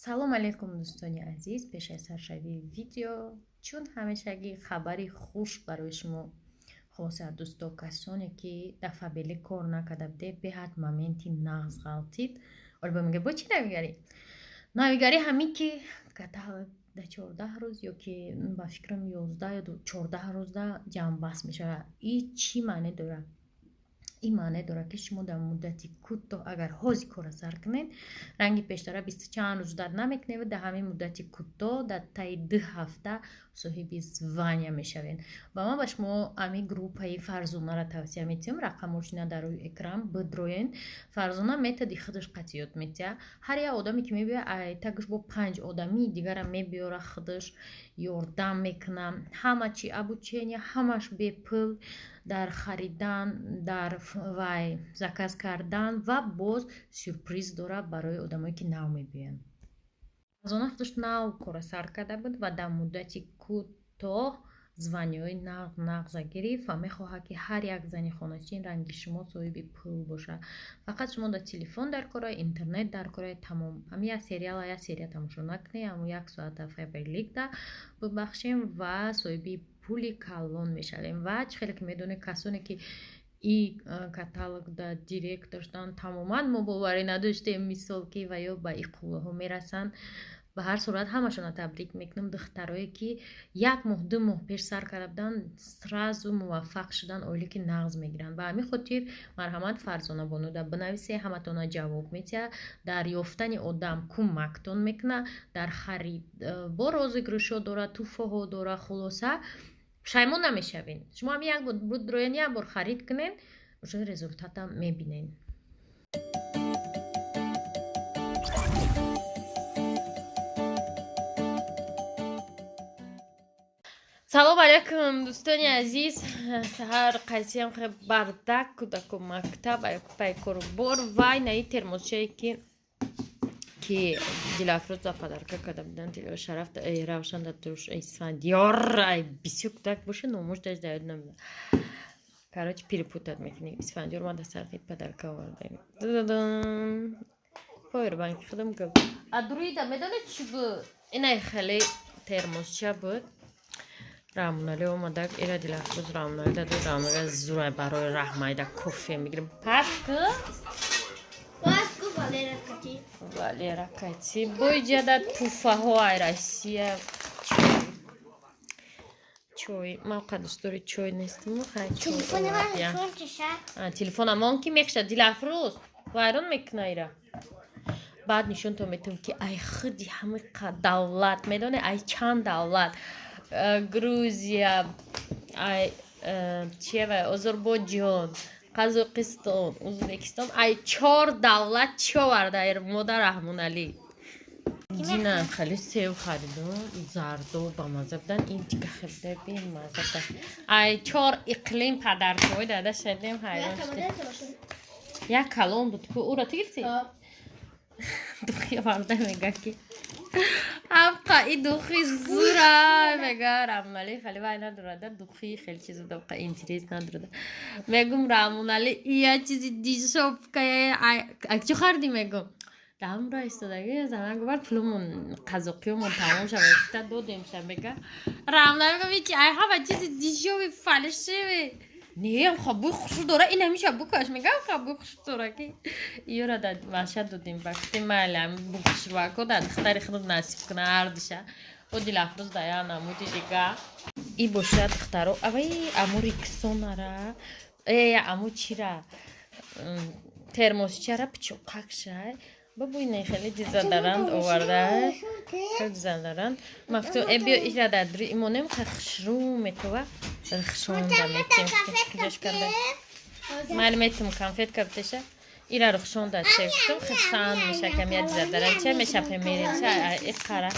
салом алейкум дӯстони азиз. Пеш аз саршавии видео, чун ҳамешагӣ хабари хуш барои шумо хосад дӯсто, касоне ки дафъабеле кор накарда будед, беҳад моменти нағз ғалтид. Олибо мега бо чӣ навигарӣ? Навигарӣ ҳамин ки каталог да 14 рӯз ё ки ба фикрам 11 ё 14 рӯзда ҷамъбаст мешавад. И чӣ маъне дорад? این معنی داره که شما در مدتی کوتاه اگر حوزی کار سر کنید رنگی پیشتره 20 چند روز در نمیکنه و در همین مدتی کوتاه در طی 2 هفته صاحب زوانیا میشوین. و ما به شما امی گروپ های فرزانه را توصیه میتیم. رقمشون در روی اکران بدروین. فرزانه میتادی خودش قطعیت میتیه. هر یه آدمی که میبیه تاگش با 5 آدمی دیگر میبیاره خودش یاردم میکنه. همه چی обучение همش به پول در خریدن، در وای заказ кардан ва боз сюрприз дора барои одамое ки нав мебиёнд. аз он худаш нав кора сар карда буд ва дар муддати кӯтоҳ званиёи нағза гирифт ва мехоҳад ки ҳар як зани хоначин ранги шумо соҳиби пул бошад. фақат шумо дар телефон дар кора, интернет дар кора, тамом ҳамин як сериала як серия тамошо накунед, ҳамон як соата файберликда бубахшем ва соҳиби пули калон мешавем. ва чӣ хеле ки медонед касоне ки и каталог да директ доштан тамоман мо боварӣ надоштем, мисол ки ва ё ба иқлоҳо мерасанд. ба ҳар сурат ҳамашона табрик мекунам. духтарое ки 1 моҳ 2 моҳ пеш сар карда буданд сразу муваффақ шудан оилики нағз мегиранд. ба ҳамин хотир марҳамат фарзона бонуда бинависе, ҳаматона ҷавоб метиҳад. дар ёфтани одам кӯмактон мекунад, дар харид бо розыгришҳо дора, тӯҳфаҳо дора. хулоса пушаймон намешавед. шумо ҳам як будроен як бор харид кунед, уже результатам мебинед. салом алейкум дӯстони азиз. саҳар қайсиям хе бардак кӯдаку мактаб пайкору бор вай наи термосчае ки дилафрӯз ва падарка карда буданд тило шараф равшан да туш исфандиёр ай бисёр кӯдак боша номуш даш да ёд намеда. короче перепутат мекунӣ. исфандиёр ма да сархи падарка овардаем. повербанки худам гап. А друида медонед чӣ буд? Инай хеле термосча буд. рамунали омадак ира дилафрӯз рамунали даду. рамунали зурай барои раҳмайда кофе мегирем. паску Валера Кати. Бойҷада туфаҳо ай Россия. чой. Мавқа дӯстдори чой нестим. Хай чой. Телефонам он ки мекша дилафрӯз. Вайрон мекуна ира. баъд нишонто метам ки ай худи ҳамиқа давлат медоне ай чанд давлат. Грузия, ай чева Озарбойҷон, Қазоқистон, Узбекистон, ай 4 давлат човарда ир модар Раҳмоналӣ. Дина хеле сев харидам, зарду ба маза будан, ин тика хеле бемаза буд. Ай 4 иқлим падаркои дада шадем хайрон шудем. Як калон буд ку ура тигирти? духи варда мега ки абқа и духи зура мега Рамунали хеле вай надорада. духи хеле чиза абқа интерес надорада. мегум Рамунали ия чизи дишопкае ай чӣ харди мегум дамра истодаги зана гуфт пулумон қазоқиёмон тамом шава та додем ша мега Рамунали мегум чи ай ҳава чизи дишоби фалшиве. Не, хабуй хуш дора. Ин ҳамиша букаш мегам хабуй хуш дора ки ёра да ваша додем вақти малам букшвако да духтари худ насиб куна ардиша. о дилафрӯз да я намуди дига. И боша духтаро авай аму риксонара. Аму чира термосчара пичоқакшай. бабуй не хеле дизадаранд оварда. хеле дизадаранд. мафту эбиё ира да дри имонем хашру метова. рухшонда метем киш карда. майли метем конфет кардеша. ира рухшонда чевтум хисан меша кам я дизадаранд че меша пемерин че иқара.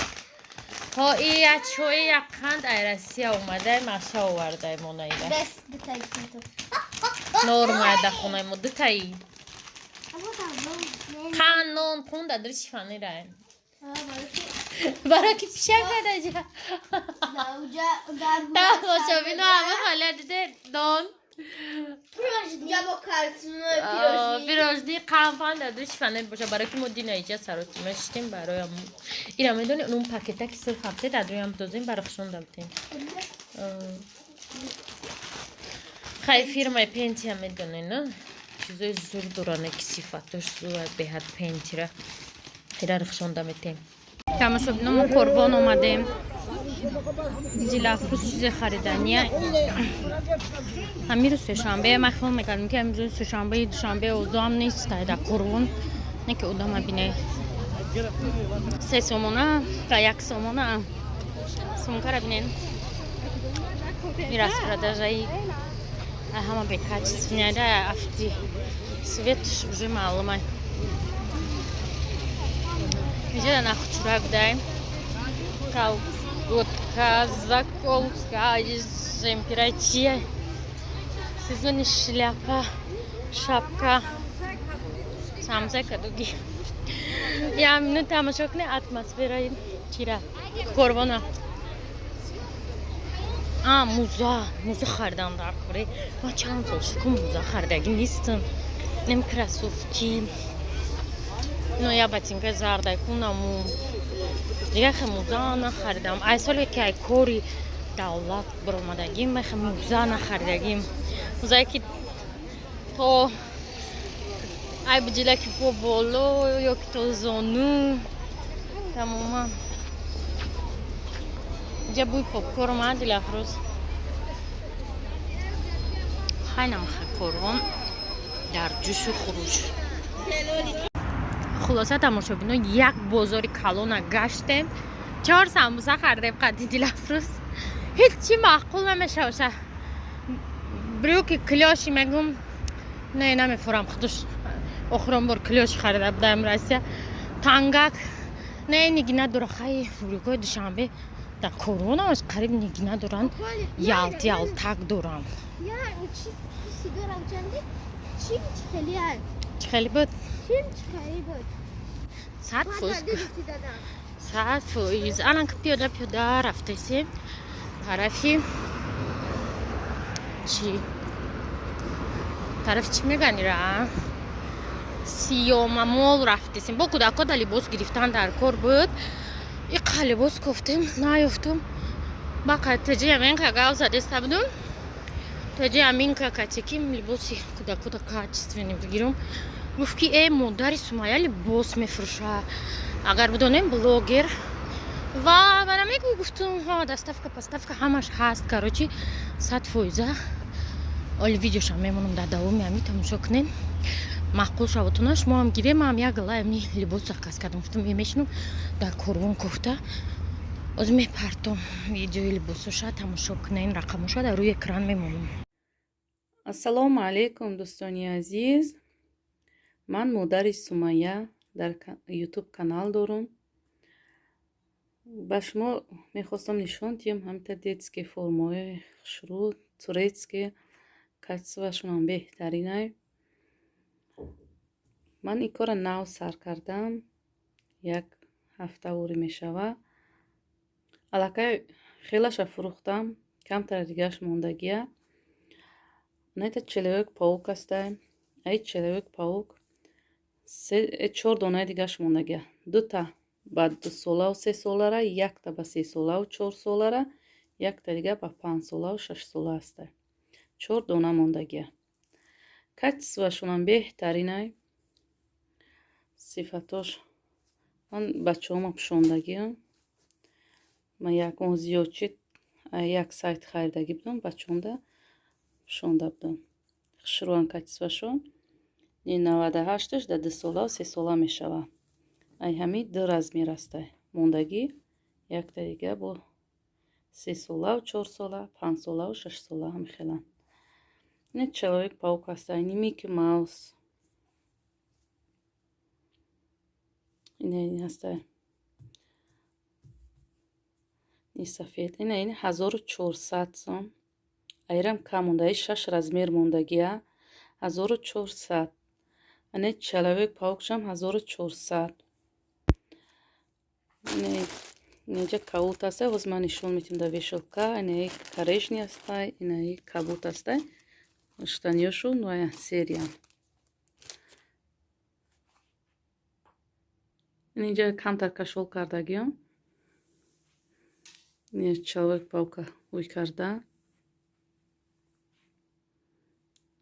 ҳо и я чой я қанд ай Россия омада маша оварда мона ира. бес дутаи норма да хонаи мо дутаи. қанон қунда дри шифанира. برای کی پیشک نداجا دا باشا بینو همه حالا دیده دون یا با کلسیم پیروژنی قهوه نداشت فنه باشه برای که ما دین ایجا سراتی مشتیم برای اینا میدونی اون پاکتا که صرف هفته در روی هم دوزیم برای خشون دلتیم خیلی فیرمای پینتی هم میدونی نه چیزای زور دورانه که صفتش زور به حد پینتی را خیلی خشون دلتیم تماشا بینم ما قربان اومدیم جلافروز چیز خریدنیه همین روز سه‌شنبه من فکر می‌کردم که امروز سه‌شنبه دوشنبه اوضاع هم نیست در قربان نه که اوضاع مبینه 3 سومونه تا 1 سومونه سومکا را بینین میراث продажей همه به качественное да афти свет уже малый где на чурак дай колготка заколка жемпирачья сезонная шляпа шапка самза кадуги я минут тамошо кне атмосфераи чира قربانا موزه خریدم در کره ما چند سال شکم موزه خریدگی نیستم نمی کراسوفتی نو یا باتینکه زرده کنم دیگه خیلی موزه نخریدم ای سالی که ای کاری دولت برامدگیم خیلی موزه نخریدگیم موزه که تا ای بجیله که پا بالا یا که تا زانو تماما اینجا بوی پاپکور اومد دلافروز خیلی نمیخواه قربان در جوش و خروج خلاصه تماشا بینو یک بازار کلون گشتیم 4 سمبوسه خریدیم قدی دلافروز هیچی معقول نمیشه باشه بریوکی کلاشی میگم نه نمیفورم خودش آخرم بار کلاش خریده بودم راسته تنگک نه نگی نداره خیلی بریوکای دوشنبه در کرونا از قریب نگی ندارن یالتک دارن یا چی سیگارم چنده چی خیلی هست چی خیلی بود؟ چی خیلی بود 100 فوز الان که پیاده رفته سیم طرفی چی میگن را سیوم مول رفته سیم با کودکا در لباس گرفتن در کار بود یک لباس گفتیم نیافتم با تجی همین که گاو زده بودم تجی همین که کچکیم لباسی کودکا در کچستوینی بگیرم گفت که ای مادر سومایه لباس میفروشه اگر بدونیم بلوگر و برای گفتم ها دستفکه پستفکه همش هست کاروچی 100% اولی ویدیوش هم میمونم در دوامی همی تماشا کنین معقول شباتوناش ما هم گیریم هم یک گله همی لباس زکاس کردم گفتم میشنم در کروان گفته از میپرتم ویدیوی لباسوشا تماشا کنین رقموشا در روی اکران میمونم ассалому алейкум дӯстони азиз ман модари сумайя дар ютуб канал дорам ба шумо мехостам нишон диҳам ҳамита детские формаҳои хушрӯд турецкие качествашонам беҳтаринай ман ин кора нав сар кардам як ҳафтавори мешава аллакай хелаша фурӯхтам камтар дигаш мондагия это человек паук астай ай человек паук 4 донаи дигаш мондагия 2 ба 2 солаву 3 солара 1 ба 3 солаву 4 солара 1 дига ба 5 солаву 6 сола астай 4 дона мондагия качествашонам беҳтаринай сифатош ман бачаҳома пӯшондагиам ман ягон зиёдчи як сайт харидагӣ будам бачаҳонда пӯшонда будам хушрӯан качествашон 98-аш да 2 сола 3 сола мешава ай ҳами 2 размер астай мондагӣ якта дига бо 3 сола 4 сола 5 сола 6 сола ҳамихелан не человек паук астай не мики маус ин астай ин сафед ин 1400 сом айрам кам мондаи 6 размер мондагия 1400 ане человек паукшам 1400 неҷа кабут астай воз ман нишон метим да вешалка ин корешни астай ин кабут астай штаниёшу ноя серия. Инҷа камтар кашол кардагиам. Не человек паука уй карда.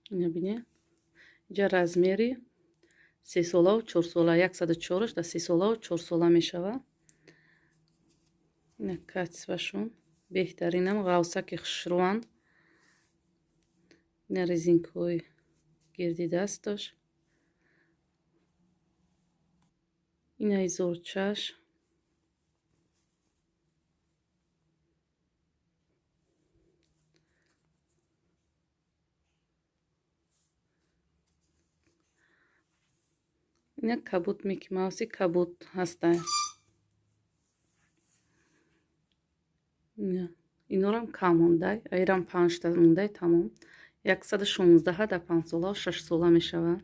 Ина бине. Инҷа размери 3 солаву 4 сола 104 да 3 солаву 4 сола мешава. Ина катсвашон беҳтаринам ғавсаки хушрӯан. Ина резинкои гирди дасташ. Ина изорчаш. Ина кабут Мики Мауси кабут ҳастанд. Инорам кам мондай, айрам 5 та мондай тамом. 116 да 5 сола 6 сола мешавад.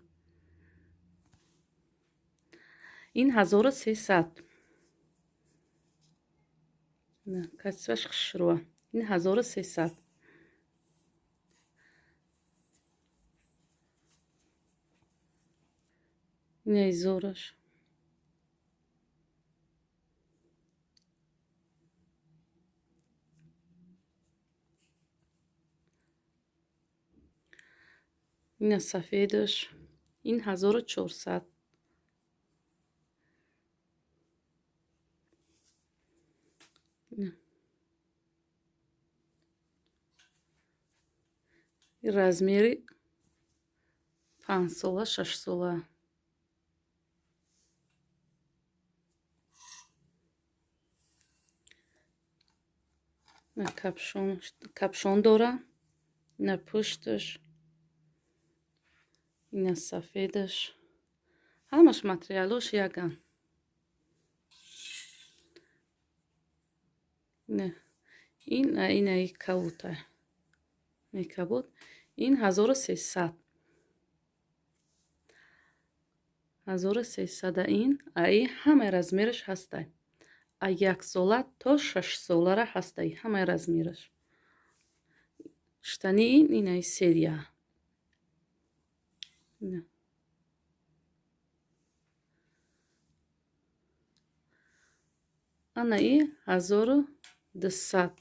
Ин 1300. Не, качестваш хушрӯа. Ин 1300. Ина изораш. Ина сафедаш. Ин 1400. Размери 5 сола 6 сола. На капшон дора. На пушташ. Ина сафедаш. Ҳамаш материалош яган. Не. Ина и кабута. Не кабут. Ин 1300. 1300 ин. Аи ҳамаи размераш ҳастай. А 1 сола то 6 солара ҳастай. Ҳамаи размераш. Штани ин инаи серия. Ана и 1200.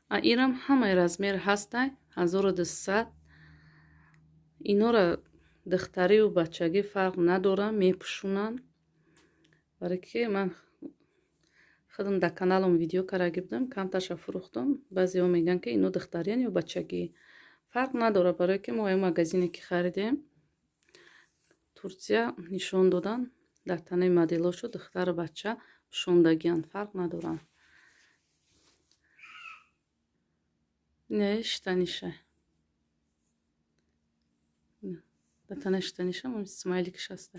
А ирам ҳамаи размер ҳастай. 1200. Инора духтарию бачагӣ фарқ надорад, мепӯшунанд. Барои ки ман худам дар каналам видео карда будам, камташа фурӯхтам. Баъзеҳо мегӯянд ки ино духтариян ё бачагӣ. Фарқ надорад, барое ки мо магазине ки харидем, Турсия нишон додан дар танаи моделошо духтару бача пӯшондагиянд. Фарқ надорад. Не штаниша. Дар танаи штаниша смайликиш ҳаста.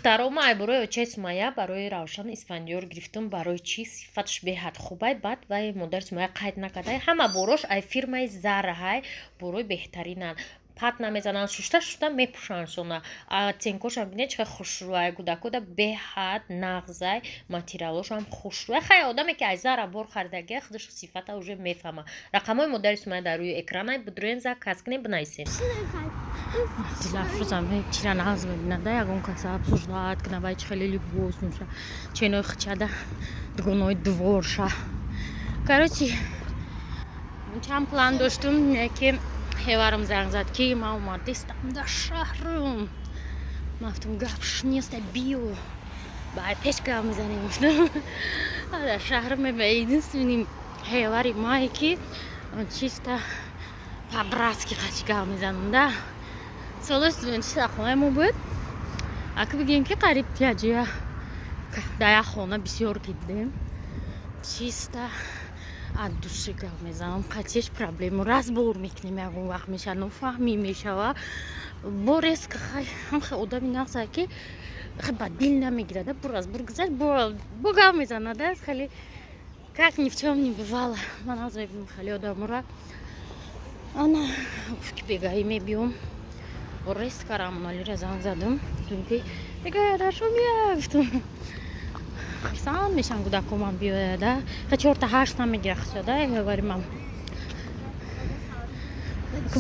Даромай барои очаи Сумайя барои Равшан исфандиёр гирифтум. Барои чӣ? Сифаташ беҳад хубай. Баъд вай модари Сумайя қайд накардай. Ҳама борош ай фирмаи Зараҳай борои беҳтаринанд. Пат намезананд, шушта мепӯшаншона. Ценкошам бинед чӣ хушрӯай, гудакода беҳад нағзай, материалошам хушрӯай. Хай одаме ки ай Зара бор харидагия худаш сифата уже мефаҳма. Рақамҳои модари Сумайя дар рӯи экранай будуренза каскне бинависем. Дилафрӯзам чира нағз мебинад, ягон каса обсуждает, ки навай чӣ хеле либос меша, ченои хичада дугонои дворша. Короче, чанд план доштум, ки ҳеварам занг зад, ки ман омадистам дар шаҳрам. Ман гуфтам гапш нест, биё. Баъд пеш гап мезанем гуфтам. Дар шаҳрам единственный ҳевари мае ки чисто по-братски қачи гап мезанам да. Соли студентӣ дар хонаи мо буд. Ака бигем ки қариб яҷоя дар як хона бисёр ки дидем. Чисто аз души гап мезанам, қачиш проблему разбор мекунем, ягон вақт меша нофаҳмӣ мешава. Борес ки хай ҳамхе одами нағзае ки хай ба дил намегирад, бур гузашт бо гап мезанад, хеле как ни в чём не бывало. Ман аз мебинам хеле одамора. Ана ки бегаҳӣ мебиём. Борес карам Алира занг задам. Ки бегаҳӣ даршо мея гуфтам. Хисан мешан гудакомам биёяда. Ха 4 та 8 намегира хишада ҳевари ман.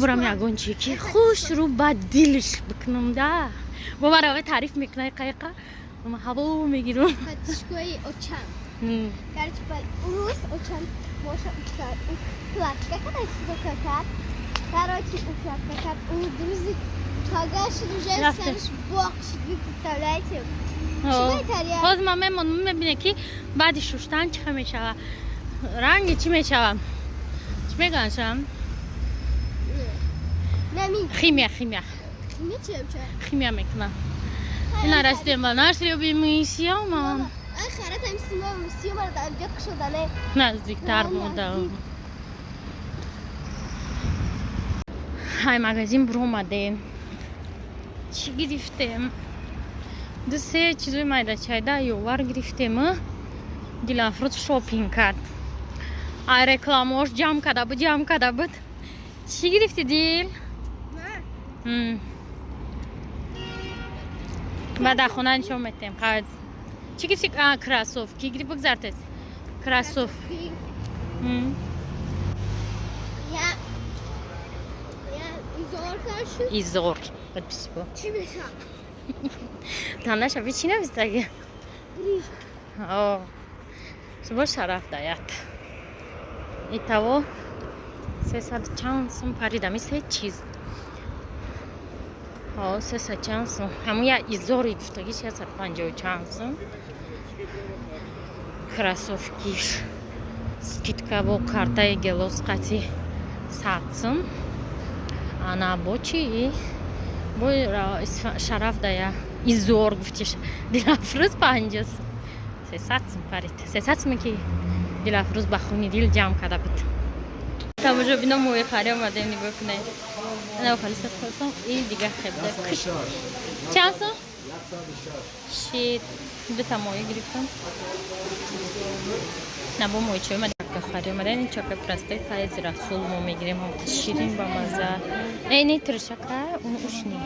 برم یگان چیکی خوش رو با دلش بکنم ده با برای تعریف میکنه قیقه اما هوا میگیرم Patişkoyu uçan. Gerçi ben Urus uçan. Boşa uçan. Kulaçka kadar size kakar. Короче, уфак kakar. Udruzi. Kagaşı düzelseniz bu akşidi представляете? باز ما میبینه که بعد شوشتن چه میشه رنگ چی میشه چی میگن شم خیمیا خیمیا میکنم این رستیم با نرسری و بیمیسی ها ما خیرت هم سیما رو در اینجا شدنه نزدیکتر بودم های مگازین برو اومده چی گرفتیم دو سه چیزوی مایده چایده یوور گرفتیم دیلافروز شاپینگ کرد ای رکلاموش جمع کرده بود چی گرفتی دیل؟ نه بعد در خونه نشون میتیم خواهد چی گرفتی؟ کراسوف کی گرفت بگذارتید؟ کراسوف ایزور بد بیسی با چی بشم؟ تانده شبیه چی نویست اگه؟ گریش سبور شرف داید ایتاو 300 چند سون پریدم این سه چیز 300 چند سون همون یه ایزوری گفتگی 350 چند سون کراسوفکیش скидка با کارتای گلوس قطی 100 сум ана бо чи бо шараф дая изор гуфтиш дилафруз 50 сум 300 сум парид 300 сум ки дилафруз ба хуни дил ҷамъ карда буд тамошо бино мои хари омадем нигоҳ кунед ана халиса хосам и дига хебда чанд сум 160 дута мои гирифтам набо мои чой омад хари омадан ин чока простой файзи расул мо мегирем ширин ба маза не тришака он уж не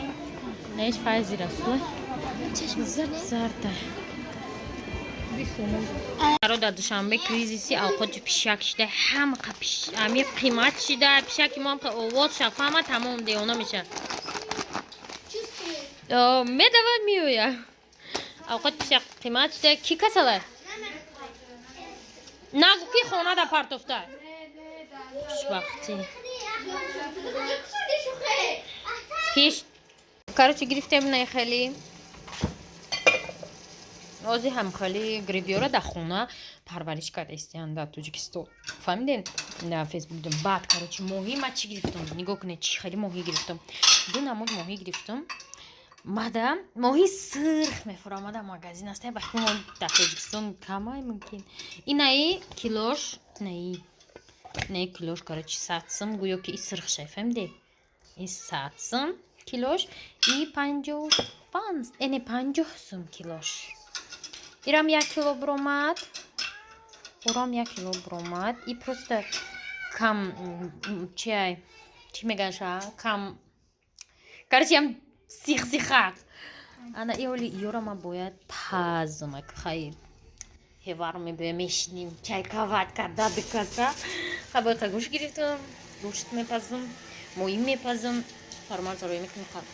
не файзи расул зарда قرار در دوشنبه کریزیسی اوقات پیشک شده هم همه قیمت شده پیشک ما هم آواز شفا همه تمام دیونا میشه میدود میویا اوقات پیشک قیمت شده کی کساله نگو کی خونه در پرتفته خوشبختی هیچ کارو چی گرفتیم نه خیلی آزی هم خیلی گریویورا در خونه پرورش کرده استیان در توجیکستان فهمیدین در فیسبوک دم بعد کارو چی ماهی ما چی گرفتم نگاه کنید چی خیلی ماهی گرفتم دو نمود ماهی گرفتم مادام ماهی سرخ میفروشم مادام مغازین است بخون در توجیکستان کمای ممکن این ای کیلوش نه کیلوش کارو چی 100 сум گویا که این سرخ شفم ده این 100 сум کیلوش این 55 این 50 сум کیلوش Ирам 1 кило бромад. Урам 1 кило бромад. И просто кам чай. Чи мегаша? Кам. Короче, ям сих-сихак. Ана иоли юрама бояд пазмак хай. Хевар мебемешним чайкават карда бекаса. Хабата гуш гирифтам. Гушт мепазам. Моим мепазам. Фармар зарои мекунам.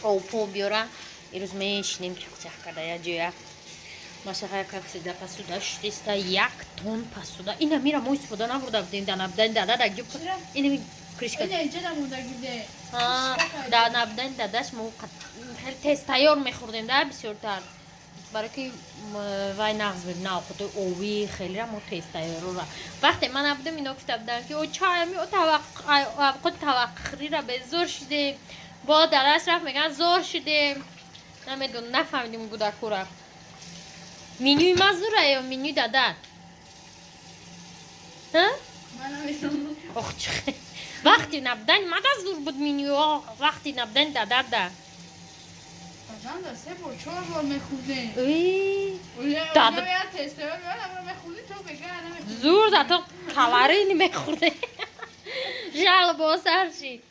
Опо биора. Ирӯз мешинем чахчах карда я ҷоя. Машаҳая капсида пасуда шудеста 1 тонн пасуда ина мира мо истифода набурда будем да набдан дада да гип ина кришка ина инҷа да монда гиде да набдан дадаш мо хел тест тайёр мехӯрдем да бисёртар барои ки вай нағз бид на худ ови хелира мо тест тайёрора вақте ман набудем ино гуфта будам ки о чаями о худ таваққирира безор шудем бо дадаш рафт меган зор шудем намедон нафаҳмидим гудакура менюи мазура ё менюи дадар ох чӣ вақти набдан мадазур буд менюи вақти набдан дадар да зур зато калорийни мехӯрде жал босар шид